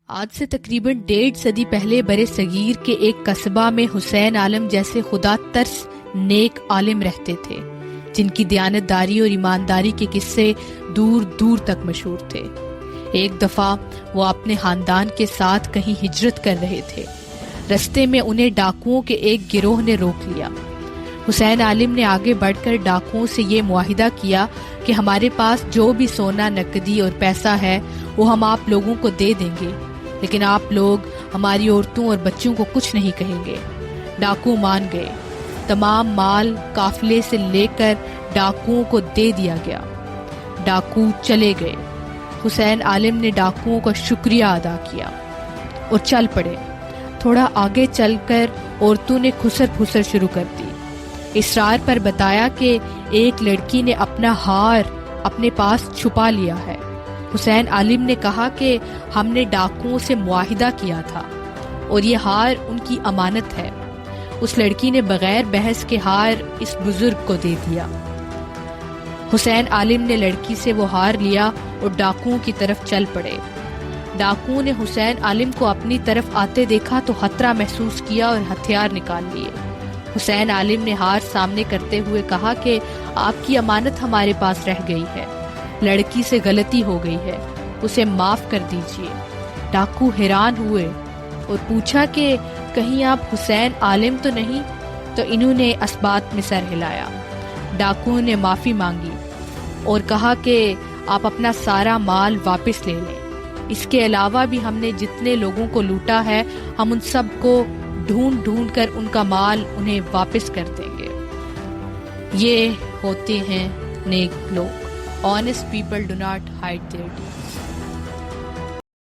آج سے تقریباً 1.5 صدی پہلے برِ صغیر کے ایک قصبہ میں حسین عالم جیسے خدا ترس نیک عالم رہتے تھے، جن کی دیانتداری اور ایمانداری کے قصے دور دور تک مشہور تھے۔ ایک دفعہ وہ اپنے خاندان کے ساتھ کہیں ہجرت کر رہے تھے۔ رستے میں انہیں ڈاکوؤں کے ایک گروہ نے روک لیا۔ حسین عالم نے آگے بڑھ کر ڈاکوؤں سے یہ معاہدہ کیا کہ ہمارے پاس جو بھی سونا، نقدی اور پیسہ ہے وہ ہم آپ لوگوں کو دے دیں گے، لیکن آپ لوگ ہماری عورتوں اور بچوں کو کچھ نہیں کہیں گے۔ ڈاکو مان گئے۔ تمام مال قافلے سے لے کر ڈاکوؤں کو دے دیا گیا۔ ڈاکو چلے گئے۔ حسین عالم نے ڈاکوؤں کا شکریہ ادا کیا اور چل پڑے۔ تھوڑا آگے چل کر عورتوں نے کھسر پھسر شروع کر دی۔ اصرار پر بتایا کہ ایک لڑکی نے اپنا ہار اپنے پاس چھپا لیا ہے۔ حسین عالم نے کہا کہ ہم نے ڈاکوؤں سے معاہدہ کیا تھا اور یہ ہار ان کی امانت ہے۔ اس لڑکی نے بغیر بحث کے ہار اس بزرگ کو دے دیا۔ حسین عالم نے لڑکی سے وہ ہار لیا اور ڈاکوؤں کی طرف چل پڑے۔ ڈاکوؤں نے حسین عالم کو اپنی طرف آتے دیکھا تو خطرہ محسوس کیا اور ہتھیار نکال لیے۔ حسین عالم نے ہار سامنے کرتے ہوئے کہا کہ آپ کی امانت ہمارے پاس رہ گئی ہے، لڑکی سے غلطی ہو گئی ہے، اسے معاف کر دیجیے۔ ڈاکو حیران ہوئے اور پوچھا کہ کہیں آپ حسین عالم تو نہیں؟ تو انہوں نے اسبات میں سر ہلایا۔ ڈاکو نے معافی مانگی اور کہا کہ آپ اپنا سارا مال واپس لے لیں۔ اس کے علاوہ بھی ہم نے جتنے لوگوں کو لوٹا ہے ہم ان سب کو ڈھونڈ ڈھونڈ کر ان کا مال انہیں واپس کر دیں گے۔ یہ ہوتے ہیں نیک لوگ۔ Honest people do not hide their deeds.